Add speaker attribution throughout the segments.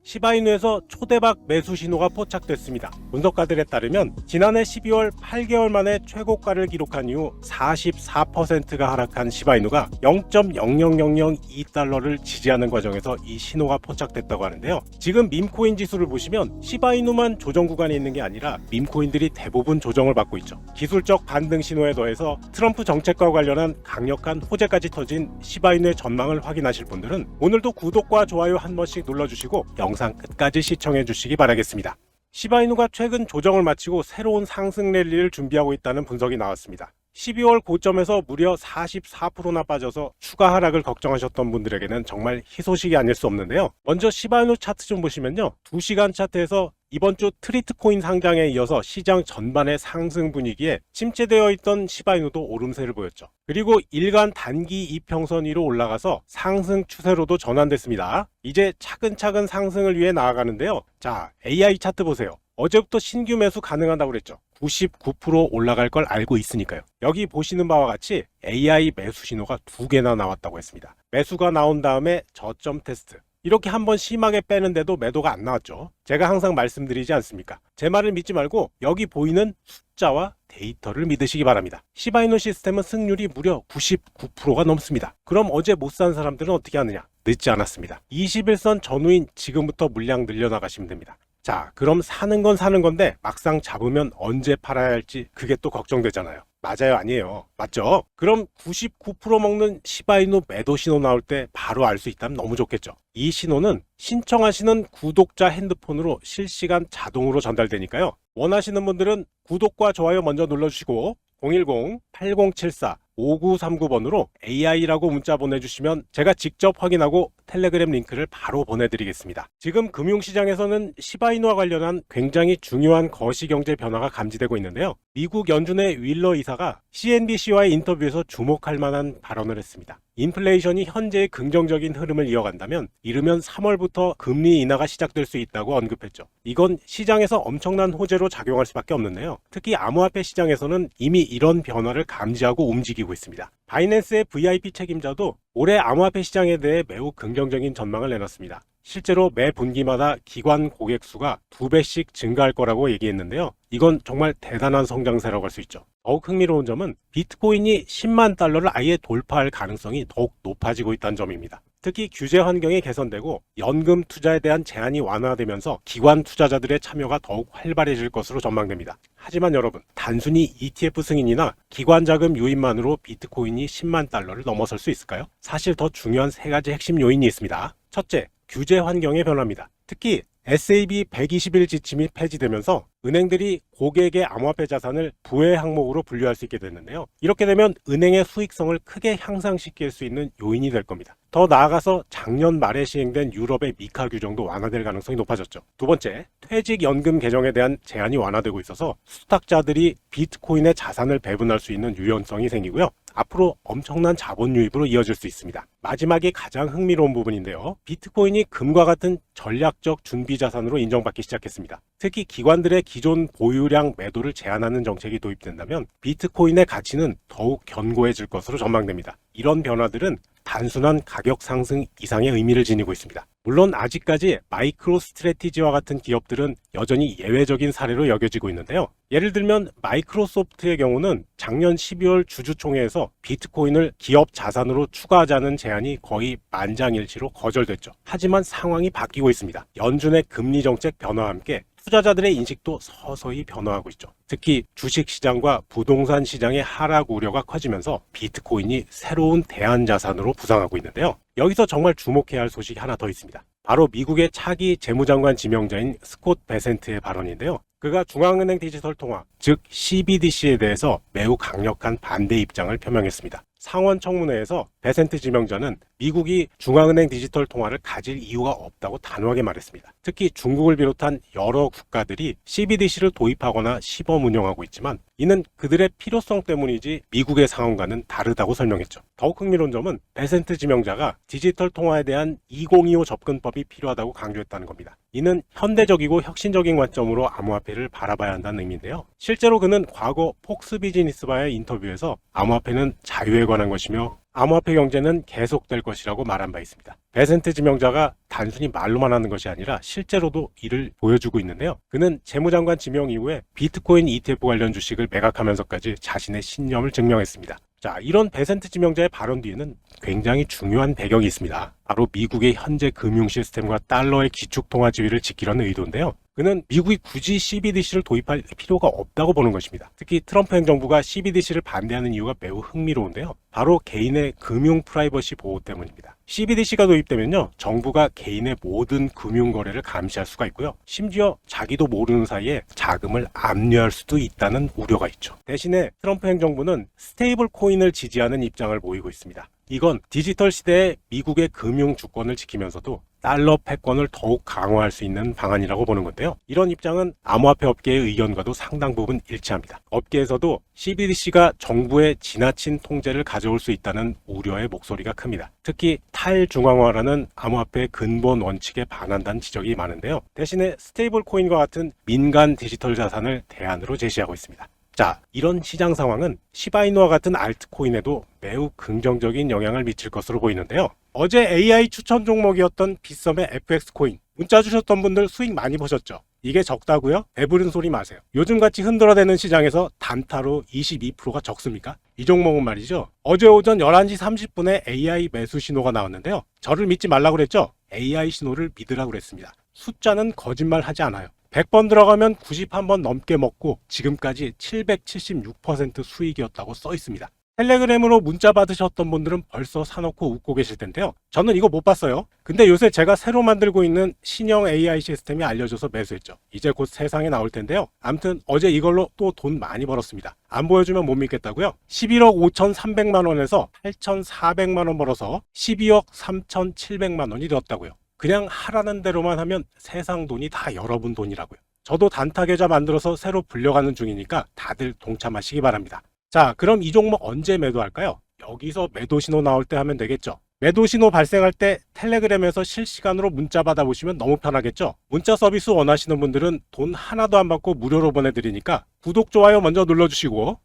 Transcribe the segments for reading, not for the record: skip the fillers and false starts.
Speaker 1: 시바이누에서 초대박 매수 신호가 포착됐습니다. 분석가들에 따르면 지난해 12월 8개월 만에 최고가를 기록한 이후 44%가 하락한 시바이누가 0.00002달러를 지지하는 과정에서 이 신호가 포착됐다고 하는데요. 지금 밈코인 지수를 보시면 시바이누만 조정 구간에 있는 게 아니라 밈코인들이 대부분 조정을 받고 있죠. 기술적 반등 신호에 더해서 트럼프 정책과 관련한 강력한 호재까지 터진 시바이누의 전망을 확인하실 분들은 오늘도 구독과 좋아요 한 번씩 눌러주시고 영상 끝까지 시청해 주시기 바라겠습니다. 시바이누가 최근 조정을 마치고 새로운 상승 랠리를 준비하고 있다는 분석이 나왔습니다. 12월 고점에서 무려 44%나 빠져서 추가 하락을 걱정하셨던 분들에게는 정말 희소식이 아닐 수 없는데요. 먼저 시바이누 차트 좀 보시면요. 2시간 차트에서 이번 주 트리트코인 상장에 이어서 시장 전반의 상승 분위기에 침체되어 있던 시바이누도 오름세를 보였죠. 그리고 일간 단기 이평선 위로 올라가서 상승 추세로도 전환됐습니다. 이제 차근차근 상승을 위해 나아가는데요. 자, AI 차트 보세요. 어제부터 신규 매수 가능하다고 그랬죠. 99% 올라갈 걸 알고 있으니까요. 여기 보시는 바와 같이 AI 매수 신호가 2개나 나왔다고 했습니다. 매수가 나온 다음에 저점 테스트. 이렇게 한번 심하게 빼는데도 매도가 안 나왔죠. 제가 항상 말씀드리지 않습니까? 제 말을 믿지 말고 여기 보이는 숫자와 데이터를 믿으시기 바랍니다. 시바이누 시스템은 승률이 무려 99%가 넘습니다. 그럼 어제 못 산 사람들은 어떻게 하느냐? 늦지 않았습니다. 21선 전후인 지금부터 물량 늘려나가시면 됩니다. 자, 그럼 사는 건 사는 건데 막상 잡으면 언제 팔아야 할지 그게 또 걱정되잖아요. 맞아요, 아니에요. 맞죠? 그럼 99% 먹는 시바이누 매도 신호 나올 때 바로 알 수 있다면 너무 좋겠죠. 이 신호는 신청하시는 구독자 핸드폰으로 실시간 자동으로 전달되니까요. 원하시는 분들은 구독과 좋아요 먼저 눌러주시고 010-8074-5939번으로 AI라고 문자 보내주시면 제가 직접 확인하고 텔레그램 링크를 바로 보내드리겠습니다. 지금 금융시장에서는 시바이누와 관련한 굉장히 중요한 거시경제 변화가 감지되고 있는데요. 미국 연준의 윌러 이사가 CNBC와의 인터뷰에서 주목할 만한 발언을 했습니다. 인플레이션이 현재의 긍정적인 흐름을 이어간다면 이르면 3월부터 금리 인하가 시작될 수 있다고 언급했죠. 이건 시장에서 엄청난 호재로 작용할 수밖에 없는데요. 특히 암호화폐 시장에서는 이미 이런 변화를 감지하고 움직이고 있습니다. 바이낸스의 VIP 책임자도 올해 암호화폐 시장에 대해 매우 긍정적인 전망을 내놨습니다. 실제로 매 분기마다 기관 고객 수가 2배씩 증가할 거라고 얘기했는데요. 이건 정말 대단한 성장세라고 할 수 있죠. 더욱 흥미로운 점은 비트코인이 10만 달러를 아예 돌파할 가능성이 더욱 높아지고 있다는 점입니다. 특히 규제 환경이 개선되고 연금 투자에 대한 제한이 완화되면서 기관 투자자들의 참여가 더욱 활발해질 것으로 전망됩니다. 하지만 여러분, 단순히 ETF 승인이나 기관 자금 유입만으로 비트코인이 10만 달러를 넘어설 수 있을까요? 사실 더 중요한 3가지 핵심 요인이 있습니다. 첫째, 규제 환경의 변화입니다. 특히 SAB 120일 지침이 폐지되면서 은행들이 고객의 암호화폐 자산을 부의 항목으로 분류할 수 있게 됐는데요. 이렇게 되면 은행의 수익성을 크게 향상시킬 수 있는 요인이 될 겁니다. 더 나아가서 작년 말에 시행된 유럽의 미카 규정도 완화될 가능성이 높아졌죠. 두 번째, 퇴직연금 개정에 대한 제한이 완화되고 있어서 수탁자들이 비트코인의 자산을 배분할 수 있는 유연성이 생기고요. 앞으로 엄청난 자본 유입으로 이어질 수 있습니다. 마지막이 가장 흥미로운 부분인데요. 비트코인이 금과 같은 전략적 준비 자산으로 인정받기 시작했습니다. 특히 기관들의 기존 보유량 매도를 제한하는 정책이 도입된다면 비트코인의 가치는 더욱 견고해질 것으로 전망됩니다. 이런 변화들은 단순한 가격 상승 이상의 의미를 지니고 있습니다. 물론 아직까지 마이크로 스트래티지와 같은 기업들은 여전히 예외적인 사례로 여겨지고 있는데요. 예를 들면 마이크로소프트의 경우는 작년 12월 주주총회에서 비트코인을 기업 자산으로 추가하자는 제안이 거의 만장일치로 거절됐죠. 하지만 상황이 바뀌고 있습니다. 연준의 금리 정책 변화와 함께 투자자들의 인식도 서서히 변화하고 있죠. 특히 주식시장과 부동산 시장의 하락 우려가 커지면서 비트코인이 새로운 대안 자산으로 부상하고 있는데요. 여기서 정말 주목해야 할 소식이 하나 더 있습니다. 바로 미국의 차기 재무장관 지명자인 스콧 베센트의 발언인데요. 그가 중앙은행 디지털 통화, 즉 CBDC에 대해서 매우 강력한 반대 입장을 표명했습니다. 상원 청문회에서 베센트 지명자는 미국이 중앙은행 디지털 통화를 가질 이유가 없다고 단호하게 말했습니다. 특히 중국을 비롯한 여러 국가들이 CBDC를 도입하거나 시범 운영하고 있지만 이는 그들의 필요성 때문이지 미국의 상황과는 다르다고 설명했죠. 더욱 흥미로운 점은 베센트 지명자가 디지털 통화에 대한 2025 접근법이 필요하다고 강조했다는 겁니다. 이는 현대적이고 혁신적인 관점으로 암호화폐를 바라봐야 한다는 의미인데요. 실제로 그는 과거 폭스 비즈니스와의 인터뷰에서 암호화폐는 자유에 관한 것이며 암호화폐 경제는 계속될 것이라고 말한 바 있습니다. 베센트 지명자가 단순히 말로만 하는 것이 아니라 실제로도 이를 보여주고 있는데요. 그는 재무장관 지명 이후에 비트코인 ETF 관련 주식을 매각하면서까지 자신의 신념을 증명했습니다. 자, 이런 베센트 지명자의 발언 뒤에는 굉장히 중요한 배경이 있습니다. 바로 미국의 현재 금융 시스템과 달러의 기축통화 지위를 지키려는 의도인데요. 그는 미국이 굳이 CBDC를 도입할 필요가 없다고 보는 것입니다. 특히 트럼프 행정부가 CBDC를 반대하는 이유가 매우 흥미로운데요. 바로 개인의 금융 프라이버시 보호 때문입니다. CBDC가 도입되면요, 정부가 개인의 모든 금융 거래를 감시할 수가 있고요. 심지어 자기도 모르는 사이에 자금을 압류할 수도 있다는 우려가 있죠. 대신에 트럼프 행정부는 스테이블 코인을 지지하는 입장을 보이고 있습니다. 이건 디지털 시대의 미국의 금융 주권을 지키면서도 달러 패권을 더욱 강화할 수 있는 방안이라고 보는 건데요. 이런 입장은 암호화폐 업계의 의견과도 상당 부분 일치합니다. 업계에서도 CBDC가 정부의 지나친 통제를 가져올 수 있다는 우려의 목소리가 큽니다. 특히 탈중앙화라는 암호화폐의 근본 원칙에 반한다는 지적이 많은데요. 대신에 스테이블 코인과 같은 민간 디지털 자산을 대안으로 제시하고 있습니다. 자, 이런 시장 상황은 시바이누와 같은 알트코인에도 매우 긍정적인 영향을 미칠 것으로 보이는데요. 어제 AI 추천 종목이었던 빗썸의 FX코인, 문자 주셨던 분들 수익 많이 보셨죠? 이게 적다고요? 배부른 소리 마세요. 요즘같이 흔들어대는 시장에서 단타로 22%가 적습니까? 이 종목은 말이죠. 어제 오전 11시 30분에 AI 매수 신호가 나왔는데요. 저를 믿지 말라고 그랬죠? AI 신호를 믿으라고 그랬습니다. 숫자는 거짓말하지 않아요. 100번 들어가면 91번 넘게 먹고 지금까지 776% 수익이었다고 써 있습니다. 텔레그램으로 문자 받으셨던 분들은 벌써 사놓고 웃고 계실 텐데요. 저는 이거 못 봤어요. 근데 요새 제가 새로 만들고 있는 신형 AI 시스템이 알려줘서 매수했죠. 이제 곧 세상에 나올 텐데요. 아무튼 어제 이걸로 또 돈 많이 벌었습니다. 안 보여주면 못 믿겠다고요? 11억 5,300만 원에서 8,400만 원 벌어서 12억 3,700만 원이 되었다고요. 그냥 하라는 대로만 하면 세상 돈이 다 여러분 돈이라고요. 저도 단타 계좌 만들어서 새로 불려가는 중이니까 다들 동참하시기 바랍니다. 자, 그럼 이 종목 언제 매도할까요? 여기서 매도 신호 나올 때 하면 되겠죠. 매도 신호 발생할 때 텔레그램에서 실시간으로 문자 받아보시면 너무 편하겠죠. 문자 서비스 원하시는 분들은 돈 하나도 안 받고 무료로 보내드리니까 구독, 좋아요 먼저 눌러주시고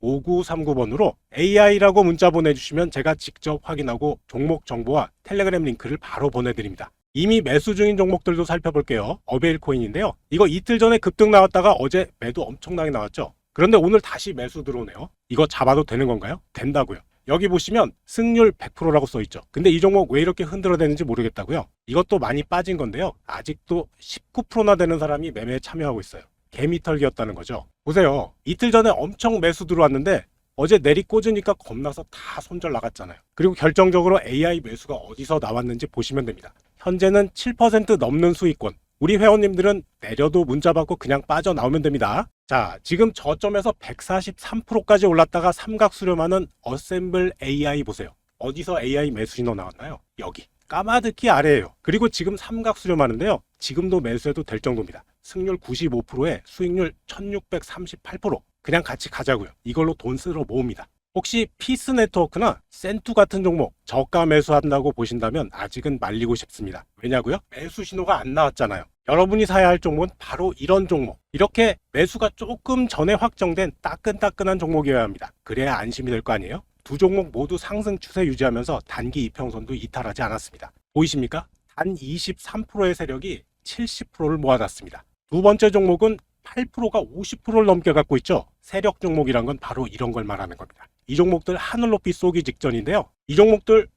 Speaker 1: 010-8074-5939번으로 AI라고 문자 보내주시면 제가 직접 확인하고 종목 정보와 텔레그램 링크를 바로 보내드립니다. 이미 매수 중인 종목들도 살펴볼게요. 어베일코인인데요. 이거 이틀 전에 급등 나왔다가 어제 매도 엄청나게 나왔죠. 그런데 오늘 다시 매수 들어오네요. 이거 잡아도 되는 건가요? 된다고요. 여기 보시면 승률 100%라고 써있죠. 근데 이 종목 왜 이렇게 흔들어대는지 모르겠다고요. 이것도 많이 빠진 건데요. 아직도 19%나 되는 사람이 매매에 참여하고 있어요. 개미털기였다는 거죠. 보세요. 이틀 전에 엄청 매수 들어왔는데 어제 내리 꽂으니까 겁나서 다 손절 나갔잖아요. 그리고 결정적으로 AI 매수가 어디서 나왔는지 보시면 됩니다. 현재는 7% 넘는 수익권. 우리 회원님들은 내려도 문자 받고 그냥 빠져나오면 됩니다. 자, 지금 저점에서 143%까지 올랐다가 삼각 수렴하는 어셈블 AI 보세요. 어디서 AI 매수 신호 나왔나요? 여기. 까마득히 아래예요. 그리고 지금 삼각 수렴하는데요. 지금도 매수해도 될 정도입니다. 승률 95%에 수익률 1638%. 그냥 같이 가자고요. 이걸로 돈 쓰러 모읍니다. 혹시 피스 네트워크나 센투 같은 종목 저가 매수한다고 보신다면 아직은 말리고 싶습니다. 왜냐고요? 매수 신호가 안 나왔잖아요. 여러분이 사야 할 종목은 바로 이런 종목. 이렇게 매수가 조금 전에 확정된 따끈따끈한 종목이어야 합니다. 그래야 안심이 될 거 아니에요? 두 종목 모두 상승 추세 유지하면서 단기 이평선도 이탈하지 않았습니다. 보이십니까? 단 23%의 세력이 70%를 모아놨습니다. 두 번째 종목은 8%가 50%를 넘게 갖고 있죠. 세력 종목이란 건 바로 이런 걸 말하는 겁니다. 이 종목들 하늘 높이 쏘기 직전인데요. 이 종목들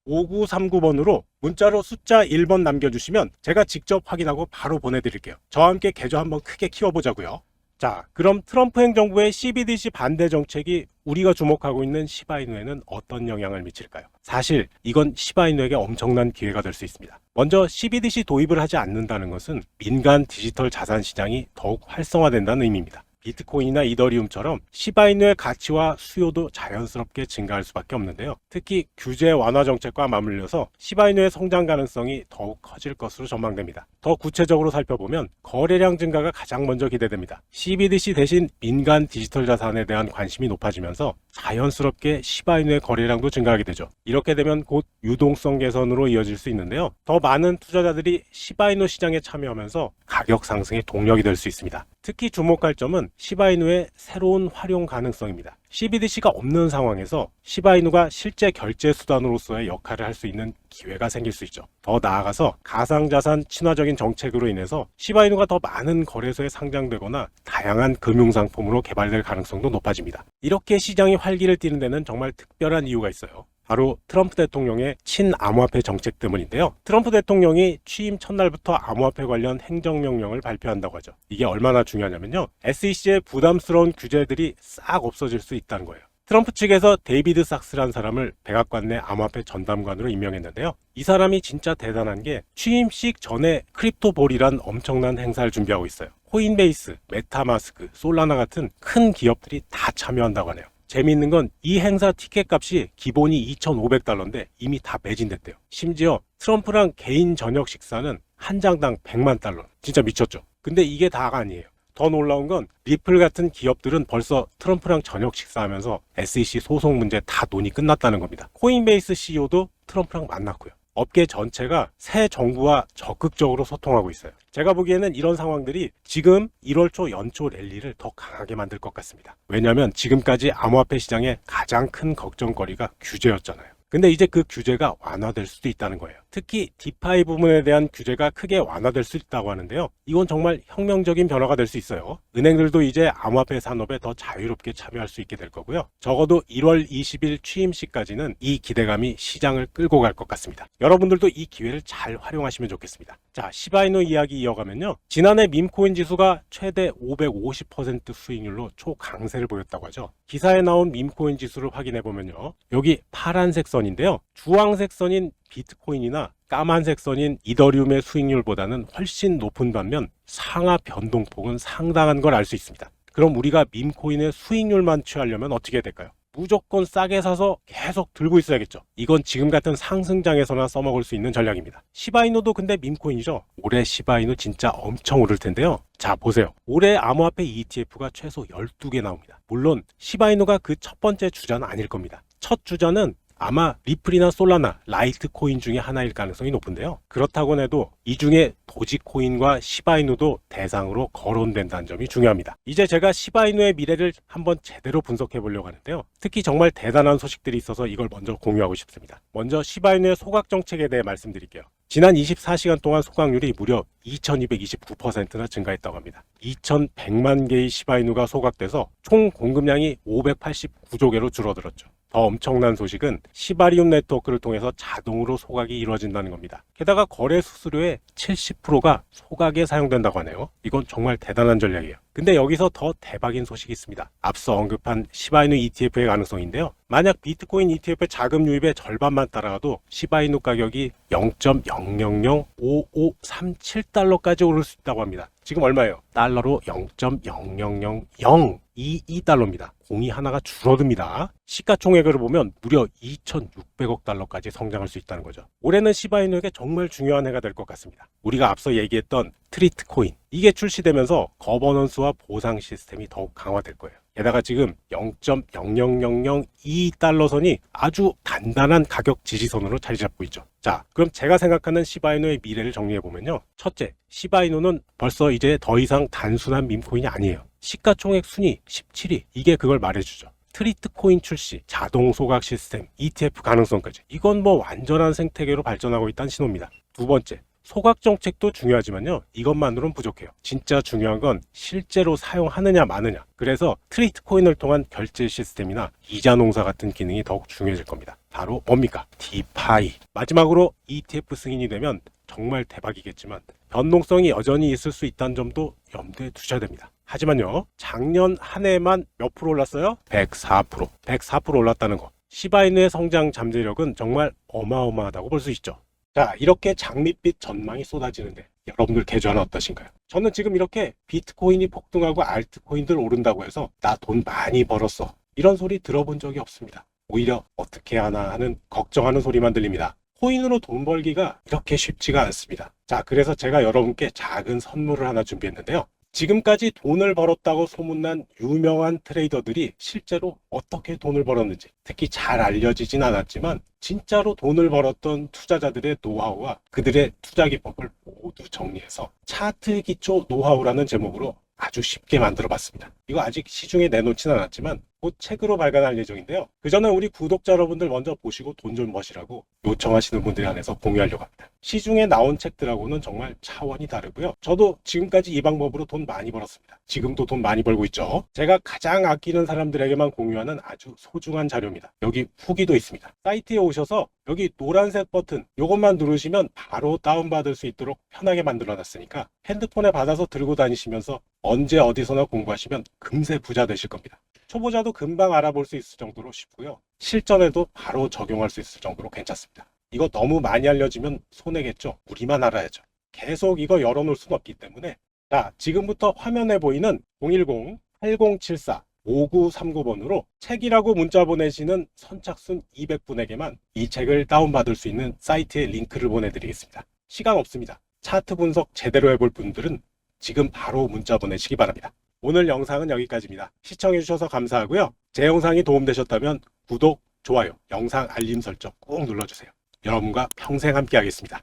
Speaker 1: 010-8074-5939번으로 문자로 숫자 1번 남겨주시면 제가 직접 확인하고 바로 보내드릴게요. 저와 함께 계좌 한번 크게 키워보자고요. 자, 그럼 트럼프 행정부의 CBDC 반대 정책이 우리가 주목하고 있는 시바이누에는 어떤 영향을 미칠까요? 사실 이건 시바이누에게 엄청난 기회가 될 수 있습니다. 먼저 CBDC 도입을 하지 않는다는 것은 민간 디지털 자산 시장이 더욱 활성화된다는 의미입니다. 비트코인이나 이더리움처럼 시바이누의 가치와 수요도 자연스럽게 증가할 수밖에 없는데요. 특히 규제 완화 정책과 맞물려서 시바이누의 성장 가능성이 더욱 커질 것으로 전망됩니다. 더 구체적으로 살펴보면 거래량 증가가 가장 먼저 기대됩니다. CBDC 대신 민간 디지털 자산에 대한 관심이 높아지면서 자연스럽게 시바이누의 거래량도 증가하게 되죠. 이렇게 되면 곧 유동성 개선으로 이어질 수 있는데요. 더 많은 투자자들이 시바이누 시장에 참여하면서 가격 상승의 동력이 될 수 있습니다. 특히 주목할 점은 시바이누의 새로운 활용 가능성입니다. CBDC가 없는 상황에서 시바이누가 실제 결제 수단으로서의 역할을 할 수 있는 기회가 생길 수 있죠. 더 나아가서 가상자산 친화적인 정책으로 인해서 시바이누가 더 많은 거래소에 상장되거나 다양한 금융상품으로 개발될 가능성도 높아집니다. 이렇게 시장이 활기를 띠는 데는 정말 특별한 이유가 있어요. 바로 트럼프 대통령의 친암호화폐 정책 때문인데요. 트럼프 대통령이 취임 첫날부터 암호화폐 관련 행정명령을 발표한다고 하죠. 이게 얼마나 중요하냐면요. SEC의 부담스러운 규제들이 싹 없어질 수 있다는 거예요. 트럼프 측에서 데이비드 sak스라는 사람을 백악관 내 암호화폐 전담관으로 임명했는데요. 이 사람이 진짜 대단한 게 취임식 전에 크립토볼이란 엄청난 행사를 준비하고 있어요. 코인베이스, 메타마스크, 솔라나 같은 큰 기업들이 다 참여한다고 하네요. 재미있는 건 이 행사 티켓 값이 기본이 $2,500인데 이미 다 매진됐대요. 심지어 트럼프랑 개인 저녁 식사는 한 장당 $1,000,000. 진짜 미쳤죠. 근데 이게 다가 아니에요. 더 놀라운 건 리플 같은 기업들은 벌써 트럼프랑 저녁 식사하면서 SEC 소송 문제 다 논의 끝났다는 겁니다. 코인베이스 CEO도 트럼프랑 만났고요. 업계 전체가 새 정부와 적극적으로 소통하고 있어요. 제가 보기에는 이런 상황들이 지금 1월 초 연초 랠리를 더 강하게 만들 것 같습니다. 왜냐하면 지금까지 암호화폐 시장의 가장 큰 걱정거리가 규제였잖아요. 근데 이제 그 규제가 완화될 수도 있다는 거예요. 특히 디파이 부분에 대한 규제가 크게 완화될 수 있다고 하는데요. 이건 정말 혁명적인 변화가 될 수 있어요. 은행들도 이제 암호화폐 산업에 더 자유롭게 참여할 수 있게 될 거고요. 적어도 1월 20일 취임식까지는 이 기대감이 시장을 끌고 갈 것 같습니다. 여러분들도 이 기회를 잘 활용하시면 좋겠습니다. 자, 시바이누 이야기 이어가면요. 지난해 밈코인 지수가 최대 550% 수익률로 초강세를 보였다고 하죠. 기사에 나온 밈코인 지수를 확인해 보면요. 여기 파란색 선인데요. 주황색 선인 비트코인이나 까만색 선인 이더리움의 수익률보다는 훨씬 높은 반면 상하 변동폭은 상당한 걸 알 수 있습니다. 그럼 우리가 밈코인의 수익률만 취하려면 어떻게 해야 될까요? 무조건 싸게 사서 계속 들고 있어야겠죠. 이건 지금 같은 상승장에서나 써먹을 수 있는 전략입니다. 시바이누도 근데 밈코인이죠. 올해 시바이누 진짜 엄청 오를 텐데요. 자, 보세요. 올해 암호화폐 ETF가 최소 12개 나옵니다. 물론 시바이누가 그 첫 번째 주자는 아닐 겁니다. 첫 주자는 아마 리플이나 솔라나, 라이트코인 중에 하나일 가능성이 높은데요. 그렇다고 해도 이 중에 도지코인과 시바이누도 대상으로 거론된다는 점이 중요합니다. 이제 제가 시바이누의 미래를 한번 제대로 분석해 보려고 하는데요. 특히 정말 대단한 소식들이 있어서 이걸 먼저 공유하고 싶습니다. 먼저 시바이누의 소각 정책에 대해 말씀드릴게요. 지난 24시간 동안 소각률이 무려 2229%나 증가했다고 합니다. 2100만 개의 시바이누가 소각돼서 총 공급량이 589조 개로 줄어들었죠. 더 엄청난 소식은 시바리움 네트워크를 통해서 자동으로 소각이 이루어진다는 겁니다. 게다가 거래 수수료의 70%가 소각에 사용된다고 하네요. 이건 정말 대단한 전략이에요. 근데 여기서 더 대박인 소식이 있습니다. 앞서 언급한 시바이누 ETF의 가능성인데요. 만약 비트코인 ETF의 자금 유입의 절반만 따라가도 시바이누 가격이 0.005537달러까지 오를 수 있다고 합니다. 지금 얼마예요? 달러로 0.00022달러입니다. 공이 하나가 줄어듭니다. 시가총액을 보면 무려 2,600억 달러까지 성장할 수 있다는 거죠. 올해는 시바이누에게 정말 중요한 해가 될 것 같습니다. 우리가 앞서 얘기했던 트리트코인, 이게 출시되면서 거버넌스와 보상 시스템이 더욱 강화될 거예요. 게다가 지금 0.00002달러 선이 아주 단단한 가격 지지선으로 자리 잡고 있죠. 자, 그럼 제가 생각하는 시바이누의 미래를 정리해보면요. 첫째, 시바이누는 벌써 이제 더 이상 단순한 밈코인이 아니에요. 시가총액 순위 17위, 이게 그걸 말해주죠. 트리트코인 출시, 자동 소각 시스템, ETF 가능성까지. 이건 뭐 완전한 생태계로 발전하고 있다는 신호입니다. 두 번째, 소각 정책도 중요하지만요. 이것만으로는 부족해요. 진짜 중요한 건 실제로 사용하느냐 마느냐. 그래서 트리트코인을 통한 결제 시스템이나 이자 농사 같은 기능이 더욱 중요해질 겁니다. 바로 뭡니까? 디파이. 마지막으로 ETF 승인이 되면 정말 대박이겠지만 변동성이 여전히 있을 수 있다는 점도 염두에 두셔야 됩니다. 하지만요. 작년 한 해만 몇 프로 올랐어요? 104%. 104% 올랐다는 거. 시바이누의 성장 잠재력은 정말 어마어마하다고 볼 수 있죠. 자, 이렇게 장밋빛 전망이 쏟아지는데 여러분들 계좌는 어떠신가요? 저는 지금 이렇게 비트코인이 폭등하고 알트코인들 오른다고 해서 나 돈 많이 벌었어, 이런 소리 들어본 적이 없습니다. 오히려 어떻게 하나 하는 걱정하는 소리만 들립니다. 코인으로 돈 벌기가 이렇게 쉽지가 않습니다. 자, 그래서 제가 여러분께 작은 선물을 하나 준비했는데요. 지금까지 돈을 벌었다고 소문난 유명한 트레이더들이 실제로 어떻게 돈을 벌었는지, 특히 잘 알려지진 않았지만 진짜로 돈을 벌었던 투자자들의 노하우와 그들의 투자 기법을 모두 정리해서 차트 기초 노하우라는 제목으로 아주 쉽게 만들어 봤습니다. 이거 아직 시중에 내놓진 않았지만 곧 책으로 발간할 예정인데요. 그 전에 우리 구독자 여러분들 먼저 보시고 돈 좀 버시라고 요청하시는 분들에 한해서 공유하려고 합니다. 시중에 나온 책들하고는 정말 차원이 다르고요. 저도 지금까지 이 방법으로 돈 많이 벌었습니다. 지금도 돈 많이 벌고 있죠. 제가 가장 아끼는 사람들에게만 공유하는 아주 소중한 자료입니다. 여기 후기도 있습니다. 사이트에 오셔서 여기 노란색 버튼 요것만 누르시면 바로 다운받을 수 있도록 편하게 만들어 놨으니까 핸드폰에 받아서 들고 다니시면서 언제 어디서나 공부하시면 금세 부자 되실 겁니다. 초보자도 금방 알아볼 수 있을 정도로 쉽고요. 실전에도 바로 적용할 수 있을 정도로 괜찮습니다. 이거 너무 많이 알려지면 손해겠죠. 우리만 알아야죠. 계속 이거 열어놓을 수는 없기 때문에 자, 지금부터 화면에 보이는 010-8074-5939번으로 책이라고 문자 보내시는 선착순 200분에게만 이 책을 다운받을 수 있는 사이트의 링크를 보내드리겠습니다. 시간 없습니다. 차트 분석 제대로 해볼 분들은 지금 바로 문자 보내시기 바랍니다. 오늘 영상은 여기까지입니다. 시청해주셔서 감사하고요. 제 영상이 도움되셨다면 구독, 좋아요, 영상 알림 설정 꼭 눌러주세요. 여러분과 평생 함께 하겠습니다.